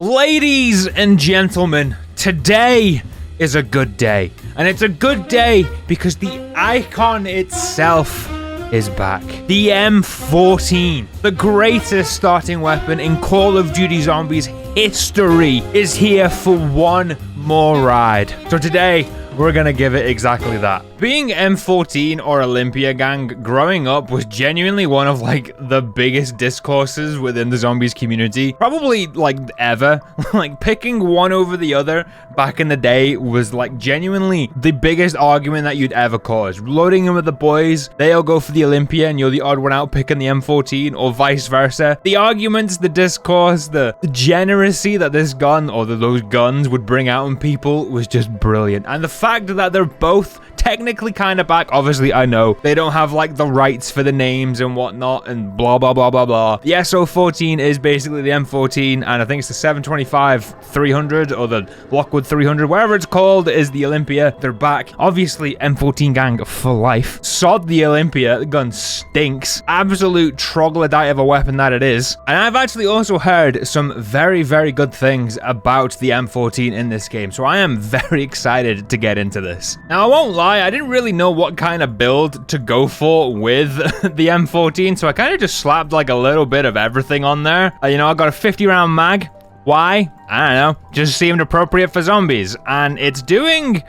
Ladies and gentlemen, today is a good day. And it's a good day because the icon itself is back. The M14, the greatest starting weapon in Call of Duty Zombies history, is here for one more ride. So today, we're gonna give it exactly that. Being M14 or Olympia gang growing up was genuinely one of like the biggest discourses within the zombies community, probably like ever. Like picking one over the other back in the day was like genuinely the biggest argument that you'd ever cause. Loading in with the boys, they'll go for the Olympia and you're the odd one out picking the M14 or vice versa. The arguments, the discourse, the degeneracy that this gun or those guns would bring out in people was just brilliant. And the fact that they're both technically kind of back, obviously I know they don't have like the rights for the names and whatnot and blah blah blah blah blah. The SO14 is basically the M14 and I think it's the 725 300 or the Lockwood 300, whatever it's called, is the Olympia. They're back. Obviously M14 gang for life. Sod the Olympia, the gun stinks. Absolute troglodyte of a weapon that it is. And I've actually also heard some very good things about the M14 in this game, so I am very excited to get into this. Now I won't lie, I didn't really know what kind of build to go for with the M14, so I kind of just slapped like a little bit of everything on there. You know, I got a 50 round mag. Why? I don't know. Just seemed appropriate for zombies, and it's doing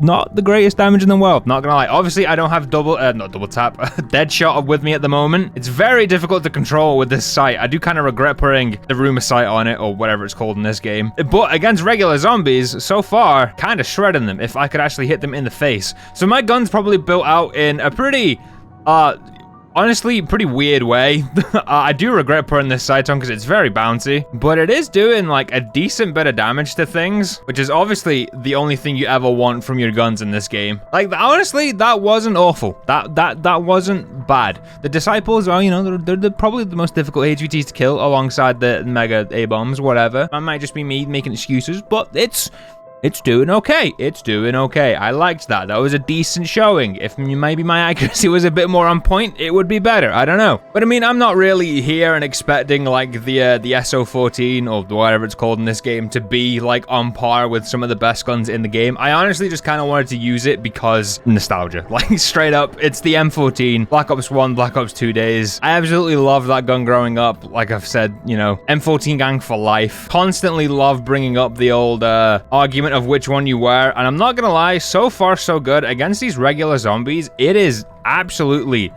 not the greatest damage in the world, not gonna lie. Obviously, I don't have not double tap, dead shot with me at the moment. It's very difficult to control with this sight. I do kind of regret putting the rumor sight on it, or whatever it's called in this game. But against regular zombies, so far, kind of shredding them if I could actually hit them in the face. So my gun's probably built out in a pretty, honestly, pretty weird way. I do regret putting this sight on because it's very bouncy, but it is doing like a decent bit of damage to things, which is obviously the only thing you ever want from your guns in this game. Like, honestly, that wasn't awful. That wasn't bad. The Disciples are, you know, they're probably the most difficult HVTs to kill alongside the Mega A-bombs, whatever. That might just be me making excuses, but it's doing okay. It's doing okay. I liked that. That was a decent showing. If maybe my accuracy was a bit more on point, it would be better. I don't know. But I mean, I'm not really here and expecting like the SO14 or whatever it's called in this game to be like on par with some of the best guns in the game. I honestly just kind of wanted to use it because nostalgia. Like straight up, it's the M14, Black Ops 1, Black Ops 2 days. I absolutely loved that gun growing up. Like I've said, you know, M14 gang for life. Constantly love bringing up the old argument of which one you were, and I'm not gonna lie, so far so good against these regular zombies. It is absolutely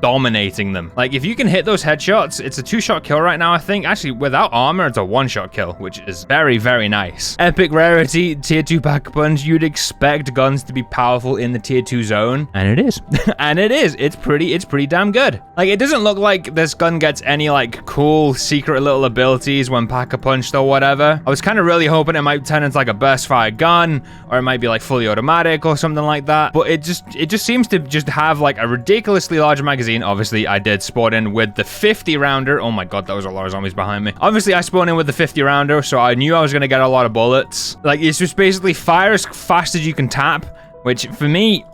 dominating them. Like if you can hit those headshots, it's a 2-shot kill right now, I think. Actually, without armor, it's a 1-shot kill, which is very nice. Epic rarity, tier 2 pack punch. You'd expect guns to be powerful in the tier 2 zone, and it is. And it is. It's pretty damn good. Like it doesn't look like this gun gets any like cool secret little abilities when pack a punched or whatever. I was kind of really hoping it might turn into like a burst fire gun, or it might be like fully automatic or something like that. But it just seems to just have like a ridiculously large magazine. Obviously, I did spawn in with the 50 rounder. Oh my god, that was a lot of zombies behind me. Obviously, I spawned in with the 50 rounder, so I knew I was going to get a lot of bullets. Like, it's just basically fire as fast as you can tap, which for me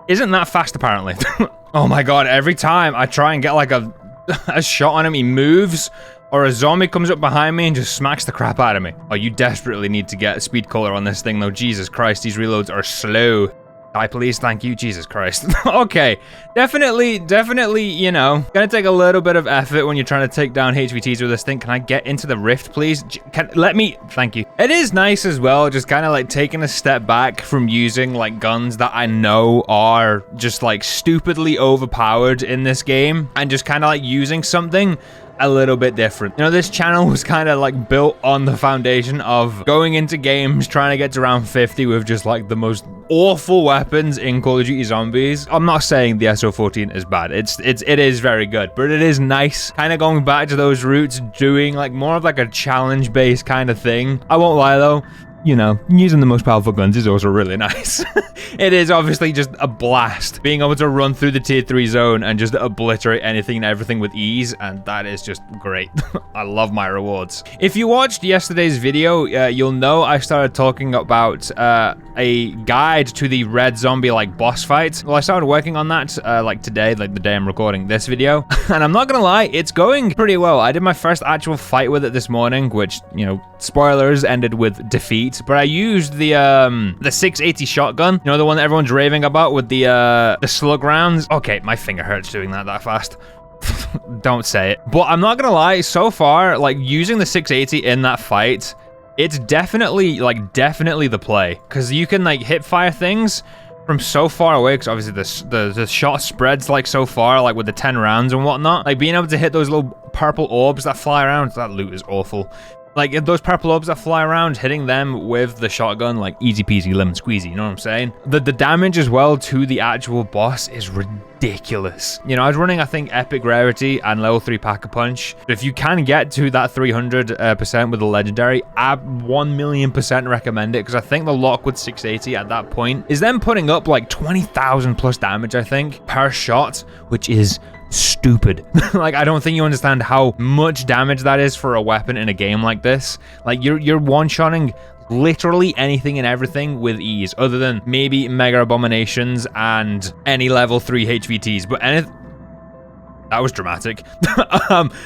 isn't that fast apparently. Oh my god, every time I try and get like a shot on him, he moves, or a zombie comes up behind me and just smacks the crap out of me. Oh, you desperately need to get a speed collar on this thing though. Jesus Christ, these reloads are slow. Die, please. Thank you. Jesus Christ. Okay. Definitely, you know, gonna take a little bit of effort when you're trying to take down HVTs with this thing. Can I get into the rift, please? Let me. Thank you. It is nice as well, just kind of like taking a step back from using like guns that I know are just like stupidly overpowered in this game and just kind of like using something a little bit different. You know, this channel was kind of like built on the foundation of going into games trying to get to round 50 with just like the most awful weapons in Call of Duty Zombies. I'm not saying the SO14 is bad. It is very good, but it is nice kind of going back to those roots, doing like more of like a challenge based kind of thing. I won't lie though, you know, using the most powerful guns is also really nice. It is obviously just a blast being able to run through the tier 3 zone and just obliterate anything and everything with ease, and that is just great. I love my rewards. If you watched yesterday's video, you'll know I started talking about a guide to the red zombie like boss fight. Well, I started working on that like today, like the day I'm recording this video, and I'm not gonna lie, it's going pretty well. I did my first actual fight with it this morning, which, you know, spoilers, ended with defeat, but I used the 680 shotgun, you know, the one that everyone's raving about with the slug rounds. Okay, my finger hurts doing that fast. Don't say it. But I'm not gonna lie, so far, like, using the 680 in that fight, it's definitely the play, because you can like hip fire things from so far away, because obviously the shot spreads like so far, like with the 10 rounds and whatnot. Like being able to hit those little purple orbs that fly around, that loot is awful. Like those purple orbs that fly around, hitting them with the shotgun, like easy peasy lemon squeezy, you know what I'm saying? The damage as well to the actual boss is ridiculous. You know, I was running, I think, epic rarity and level 3 pack-a-punch. But if you can get to that 300% with the legendary, I 1,000,000% recommend it, because I think the lock with 680 at that point is then putting up like 20,000 plus damage, I think, per shot, which is stupid. Like, I don't think you understand how much damage that is for a weapon in a game like this. Like, you're one-shotting literally anything and everything with ease, other than maybe mega abominations and any level 3 HVTs, but anything that was dramatic.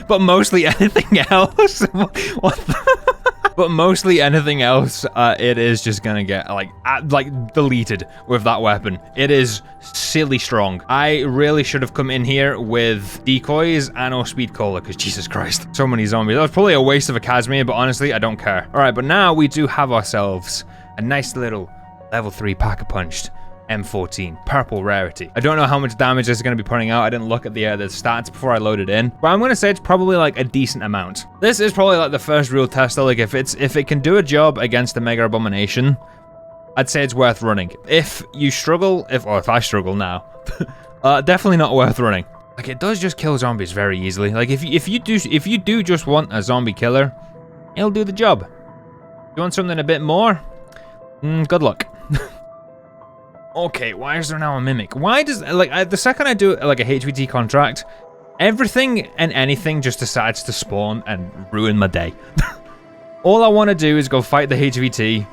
But mostly anything else. What the? But mostly anything else, it is just gonna get like deleted with that weapon. It is silly strong. I really should have come in here with decoys and or speed cola, because Jesus Christ, so many zombies. That was probably a waste of a Casimir, but honestly, I don't care. All right, but now we do have ourselves a nice little level 3 pack-a-punched M14, purple rarity. I don't know how much damage this is going to be putting out. I didn't look at the stats before I loaded in, but I'm going to say it's probably like a decent amount. This is probably like the first real tester. Like if it can do a job against the mega abomination, I'd say it's worth running. If you struggle, if I struggle now, definitely not worth running. Like, it does just kill zombies very easily. Like if you do just want a zombie killer, it'll do the job. If you want something a bit more, good luck. Okay, why is there now a mimic? Why does, like, the second I do like a HVT contract, everything and anything just decides to spawn and ruin my day. All I want to do is go fight the HVT,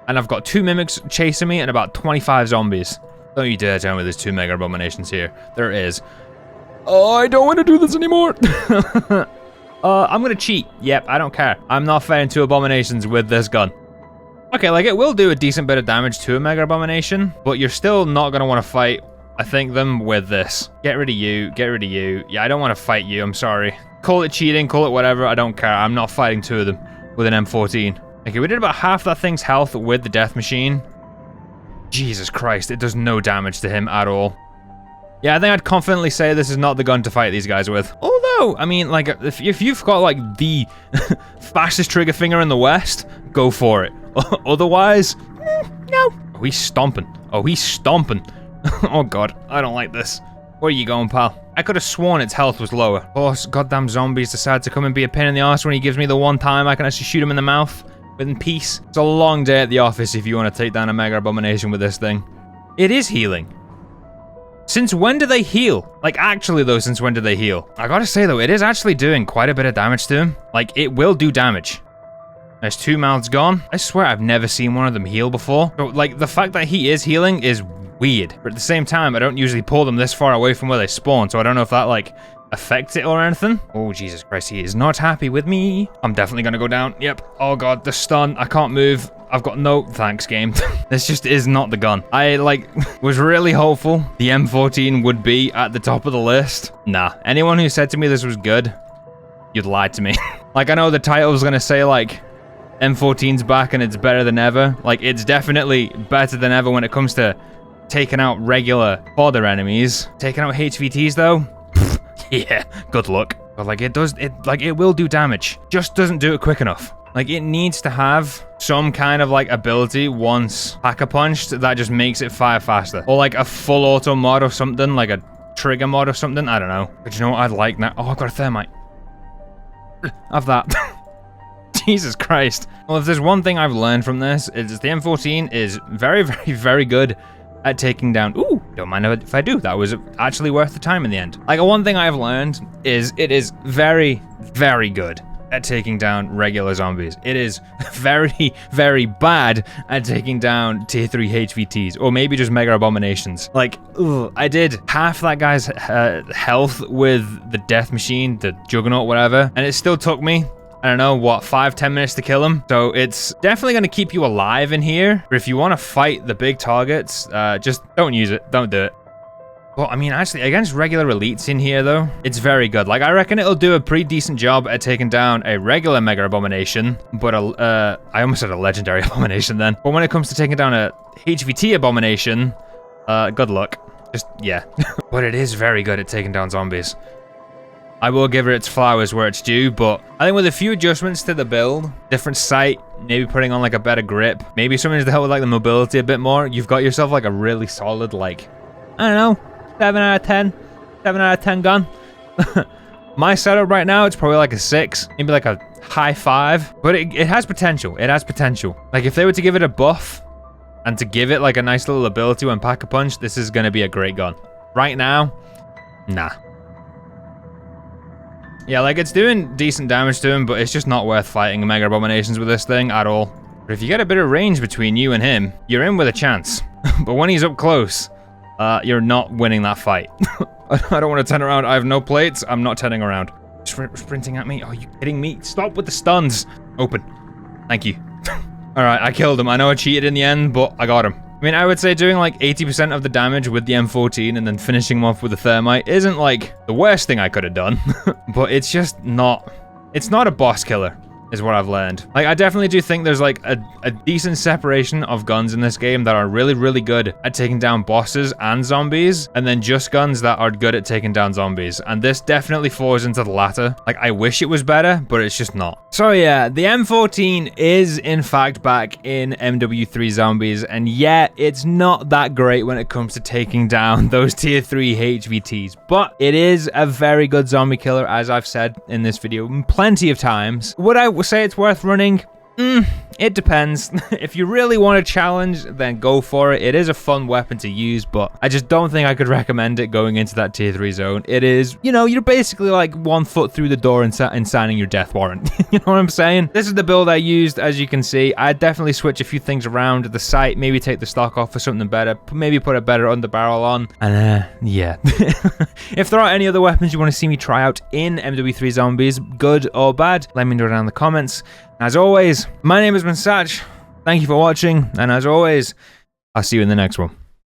and I've got 2 mimics chasing me and about 25 zombies. Don't you dare tell me there's 2 mega abominations here. There is. Oh, I don't want to do this anymore. I'm gonna cheat. Yep, I don't care. I'm not fighting 2 abominations with this gun. Okay, like, it will do a decent bit of damage to a mega abomination, but you're still not gonna want to fight, I think, them with this. Get rid of you, get rid of you. Yeah, I don't want to fight you, I'm sorry. Call it cheating, call it whatever, I don't care. I'm not fighting 2 of them with an M14. Okay, we did about half that thing's health with the death machine. Jesus Christ, it does no damage to him at all. Yeah, I think I'd confidently say this is not the gun to fight these guys with. Although, I mean, like, if you've got, like, the fastest trigger finger in the West, go for it. Otherwise, no. Oh, he's stomping. Oh, he's stomping. Oh, God, I don't like this. Where are you going, pal? I could have sworn its health was lower. Of course, goddamn zombies decide to come and be a pain in the arse when he gives me the one time I can actually shoot him in the mouth in peace. It's a long day at the office if you want to take down a mega abomination with this thing. It is healing. Since when do they heal? Like, actually, though, since when do they heal? I gotta say, though, it is actually doing quite a bit of damage to him. Like, it will do damage. There's 2 mouths gone. I swear I've never seen one of them heal before. So, like, the fact that he is healing is weird. But at the same time, I don't usually pull them this far away from where they spawn, so I don't know if that, like, affects it or anything. Oh, Jesus Christ, he is not happy with me. I'm definitely gonna go down. Yep. Oh, God, the stun. I can't move. I've got no thanks, game. This just is not the gun. I, like, was really hopeful the M14 would be at the top of the list. Nah. Anyone who said to me this was good, you'd lied to me. Like, I know the title was gonna say, like, M14's back and it's better than ever. Like, it's definitely better than ever when it comes to taking out regular fodder enemies. Taking out HVTs, though? Yeah, good luck. But, like, it will do damage. Just doesn't do it quick enough. Like, it needs to have some kind of, like, ability once pack-a-punched that just makes it fire faster. Or, like, a full auto mod or something, like a trigger mod or something. I don't know. But you know what I'd like now? Oh, I've got a thermite. Have that. Jesus Christ. Well, if there's one thing I've learned from this, it's the M14 is very, very, very good at taking down... Ooh, don't mind if I do. That was actually worth the time in the end. Like, one thing I've learned is it is very, very good at taking down regular zombies. It is very, very bad at taking down tier 3 HVTs, or maybe just mega abominations. Like, ugh, I did half that guy's health with the death machine, the juggernaut, whatever, and it still took me, I don't know, what, 5-10 minutes to kill him? So it's definitely going to keep you alive in here, but if you want to fight the big targets, just don't use it, don't do it. Well, I mean, actually, against regular elites in here, though, it's very good. Like, I reckon it'll do a pretty decent job at taking down a regular mega abomination, but I almost said a legendary abomination then. But when it comes to taking down a HVT abomination, good luck. Just, yeah. But it is very good at taking down zombies. I will give it its flowers where it's due, but I think with a few adjustments to the build, different sight, maybe putting on, like, a better grip, maybe something to help with, like, the mobility a bit more, you've got yourself, like, a really solid, like, I don't know, 7 out of 10. 7 out of 10 gun. My setup right now, it's probably like a 6. Maybe like a high 5. But it has potential. It has potential. Like, if they were to give it a buff and to give it like a nice little ability when Pack-a-Punch, this is going to be a great gun. Right now, nah. Yeah, like, it's doing decent damage to him, but it's just not worth fighting Mega Abominations with this thing at all. But if you get a bit of range between you and him, you're in with a chance. But when he's up close... you're not winning that fight. I don't want to turn around. I have no plates. I'm not turning around. Sprinting at me? Are you kidding me? Stop with the stuns. Open. Thank you. Alright, I killed him. I know I cheated in the end, but I got him. I mean, I would say doing like 80% of the damage with the M14 and then finishing him off with the thermite isn't like the worst thing I could have done. But it's just not... It's not a boss killer, is what I've learned. Like, I definitely do think there's like a decent separation of guns in this game that are really, really good at taking down bosses and zombies, and then just guns that are good at taking down zombies. And this definitely falls into the latter. Like, I wish it was better, but it's just not. So yeah, the M14 is in fact back in MW3 zombies, and yet it's not that great when it comes to taking down those tier 3 HVTs, but it is a very good zombie killer, as I've said in this video plenty of times. Would I say it's worth running? It depends. If you really want a challenge, then go for it. It is a fun weapon to use, but I just don't think I could recommend it going into that tier 3 zone. It is, you know, you're basically like 1 foot through the door and signing your death warrant. You know what I'm saying? This is the build I used, as you can see. I'd definitely switch a few things around the sight, maybe take the stock off for something better, maybe put a better underbarrel on, and yeah. If there are any other weapons you want to see me try out in MW3 zombies, good or bad, let me know down in the comments. As always, my name has been Satch. Thank you for watching, and as always, I'll see you in the next one.